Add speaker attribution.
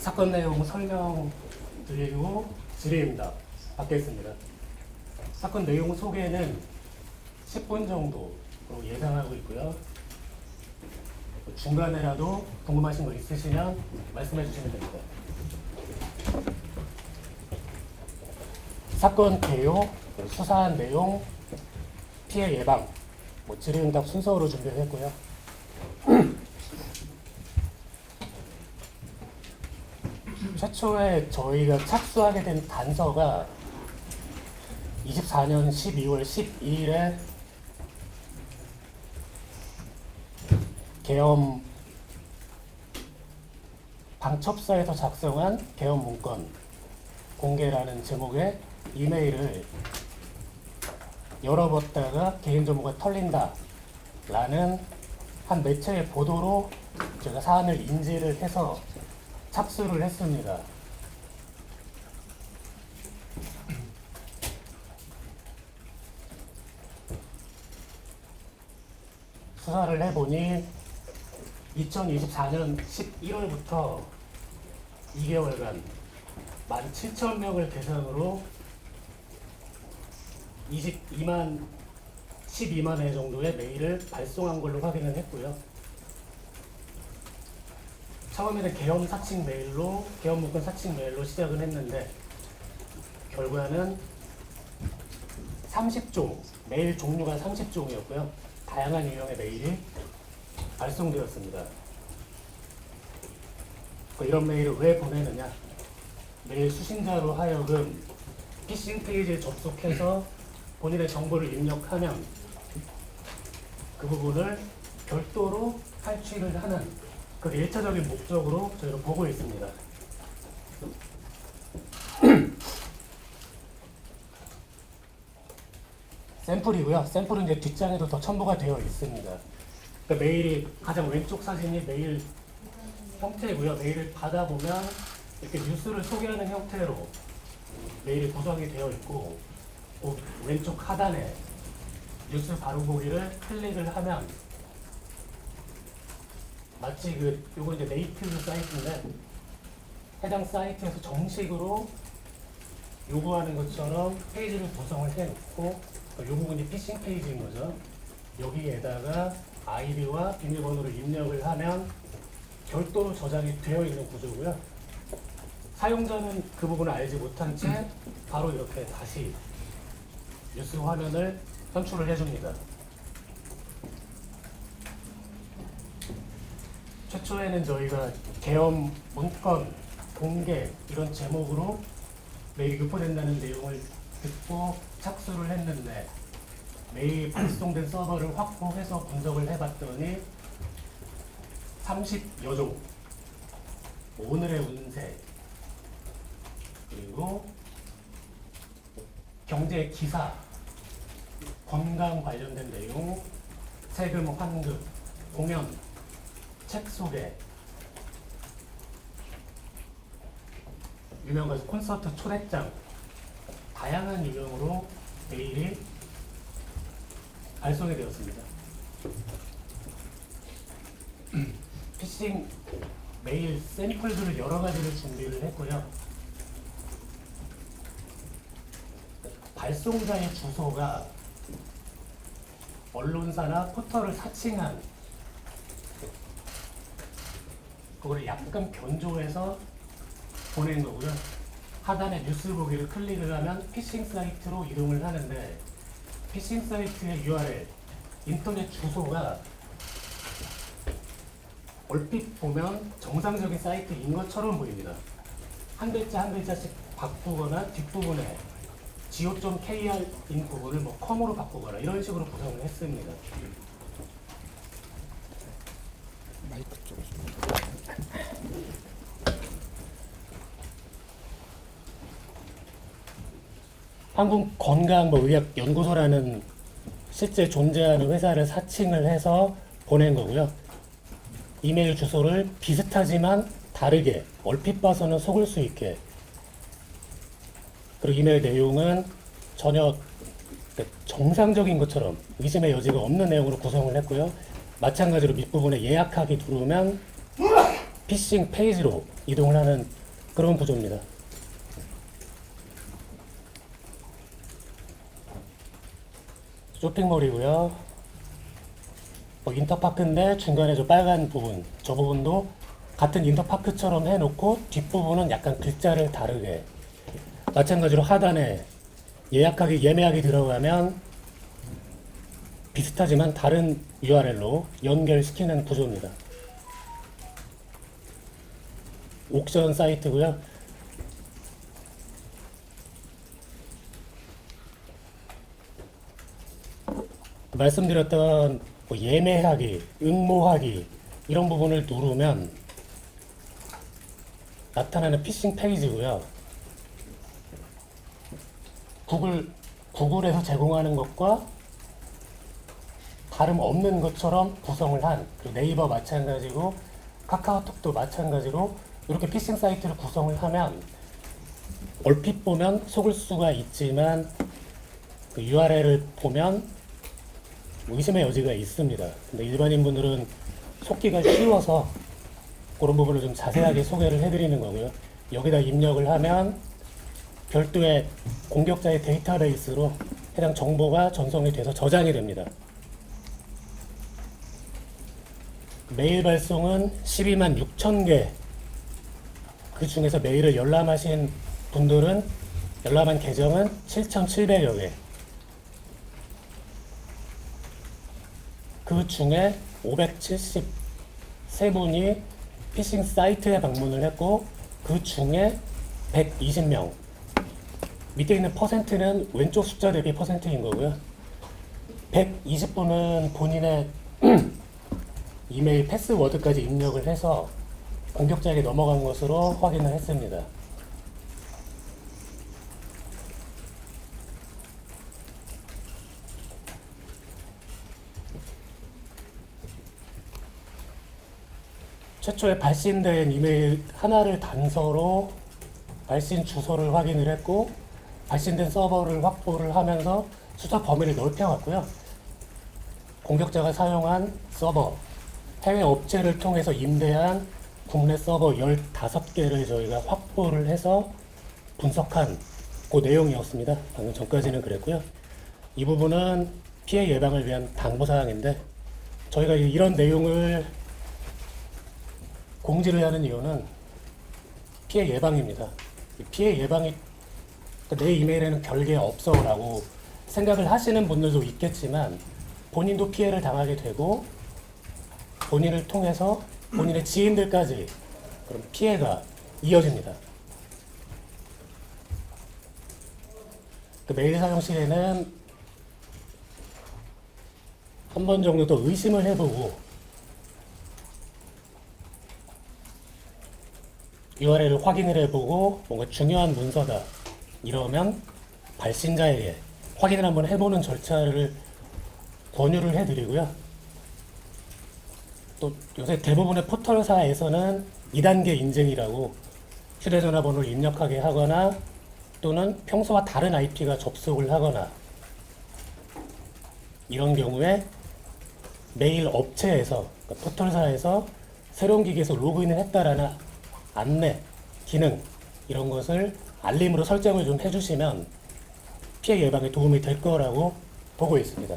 Speaker 1: 사건 내용 설명드리고 질의응답 받겠습니다. 사건 내용 소개는 10분 정도 예상하고 있고요. 중간에라도 궁금하신 거 있으시면 말씀해 주시면 됩니다. 사건 개요, 수사한 내용, 피해 예방, 질의응답 순서로 준비를 했고요. 최초에 저희가 착수하게 된 단서가 24년 12월 12일에 계엄 방첩사에서 작성한 계엄 문건 공개라는 제목의 이메일을 열어봤다가 개인정보가 털린다 라는 한 매체의 보도로 제가 사안을 인지를 해서 착수를 했습니다. 수사를 해보니 2024년 11월부터 2개월간 17,000명을 대상으로 12만 회 정도의 메일을 발송한 걸로 확인을 했고요. 처음에는 계엄 사칭 메일로, 계엄 문건 사칭 메일로 시작은 했는데 결과는 30종, 메일 종류가 30종이었고요. 다양한 유형의 메일이 발송되었습니다. 이런 메일을 왜 보내느냐? 메일 수신자로 하여금 피싱 페이지에 접속해서 본인의 정보를 입력하면 그 부분을 별도로 탈취를 하는 그 1차적인 목적으로 저희가 보고 있습니다. 샘플이고요. 샘플은 이제 뒷장에도 더 첨부가 되어 있습니다. 그러니까 메일이 가장 왼쪽 사진이 메일 형태고요. 메일을 받아보면 이렇게 뉴스를 소개하는 형태로 메일이 구성이 되어 있고, 그 왼쪽 하단에 뉴스 바로 보기를 클릭을 하면 마치 요거 이제 네이티브 사이트인데 해당 사이트에서 정식으로 요구하는 것처럼 페이지를 구성을 해놓고, 요 부분이 피싱 페이지인 거죠. 여기에다가 아이디와 비밀번호를 입력을 하면 별도로 저장이 되어 있는 구조고요. 사용자는 그 부분을 알지 못한 채 바로 이렇게 다시 뉴스 화면을 선출을 해줍니다. 최초에는 저희가 계엄 문건 공개 이런 제목으로 메일이 유포된다는 내용을 듣고 착수를 했는데, 메일 발송된 서버를 확보해서 분석을 해봤더니 30여 종, 오늘의 운세, 그리고 경제 기사, 건강 관련된 내용, 세금 환급, 공연, 책 소개, 유명 가수 콘서트 초대장, 다양한 유형으로 메일이 발송이 되었습니다. 피싱 메일 샘플들을 여러 가지를 준비를 했고요. 발송자의 주소가 언론사나 포털을 사칭한, 그거를 약간 변조해서 보낸 거고요. 하단에 뉴스 보기를 클릭을 하면 피싱 사이트로 이동을 하는데, 피싱 사이트의 URL, 인터넷 주소가 얼핏 보면 정상적인 사이트인 것처럼 보입니다. 한 글자 한 글자씩 바꾸거나 뒷부분에 go.kr인 부분을 com으로 바꾸거나 이런 식으로 구성을 했습니다.
Speaker 2: 마이크 쪽에서.
Speaker 1: 한국건강의학연구소라는 실제 존재하는 회사를 사칭을 해서 보낸 거고요. 이메일 주소를 비슷하지만 다르게, 얼핏 봐서는 속을 수 있게, 그리고 이메일 내용은 전혀 정상적인 것처럼 의심의 여지가 없는 내용으로 구성을 했고요. 마찬가지로 밑부분에 예약하기 누르면 피싱 페이지로 이동을 하는 그런 구조입니다. 쇼핑몰이고요. 인터파크인데 중간에 저 빨간 부분, 저 부분도 같은 인터파크처럼 해놓고 뒷부분은 약간 글자를 다르게, 마찬가지로 하단에 예약하기, 예매하기 들어가면 비슷하지만 다른 URL로 연결시키는 구조입니다. 옥션 사이트고요. 말씀드렸던 뭐 예매하기, 응모하기 이런 부분을 누르면 나타나는 피싱 페이지고요. 구글에서 제공하는 것과 다름없는 것처럼 구성을 한, 그리고 네이버 마찬가지고 카카오톡도 마찬가지로 이렇게 피싱 사이트를 구성을 하면 얼핏 보면 속을 수가 있지만 그 URL을 보면 의심의 여지가 있습니다. 근데 일반인 분들은 속기가 쉬워서 그런 부분을 좀 자세하게 소개를 해드리는 거고요. 여기다 입력을 하면 별도의 공격자의 데이터베이스로 해당 정보가 전송이 돼서 저장이 됩니다. 메일 발송은 12만 6천 개. 그 중에서 메일을 열람하신 분들은, 열람한 계정은 7,700여 개. 그 중에 573분이 피싱 사이트에 방문을 했고, 그 중에 120명. 밑에 있는 퍼센트는 왼쪽 숫자 대비 퍼센트인 거고요. 120분은 본인의 이메일 패스워드까지 입력을 해서 공격자에게 넘어간 것으로 확인을 했습니다. 최초에 발신된 이메일 하나를 단서로 발신 주소를 확인을 했고, 발신된 서버를 확보를 하면서 수사 범위를 넓혀왔고요. 공격자가 사용한 서버, 해외 업체를 통해서 임대한 국내 서버 15개를 저희가 확보를 해서 분석한 그 내용이었습니다. 방금 전까지는 그랬고요. 이 부분은 피해 예방을 위한 당부사항인데, 저희가 이런 내용을 공지를 하는 이유는 피해 예방입니다. 피해 예방이 내 이메일에는 별게 없어 라고 생각을 하시는 분들도 있겠지만, 본인도 피해를 당하게 되고 본인을 통해서 본인의 지인들까지 그런 피해가 이어집니다. 그 메일 사용 시에는 한 번 정도 더 의심을 해보고 URL을 확인을 해보고 뭔가 중요한 문서다 이러면 발신자에게 확인을 한번 해보는 절차를 권유를 해드리고요. 또 요새 대부분의 포털사에서는 2단계 인증이라고 휴대전화 번호를 입력하게 하거나 또는 평소와 다른 IP가 접속을 하거나 이런 경우에 메일 업체에서, 그러니까 포털사에서 새로운 기기에서 로그인을 했다라는 안내, 기능 이런 것을 알림으로 설정을 좀 해주시면 피해 예방에 도움이 될 거라고 보고 있습니다.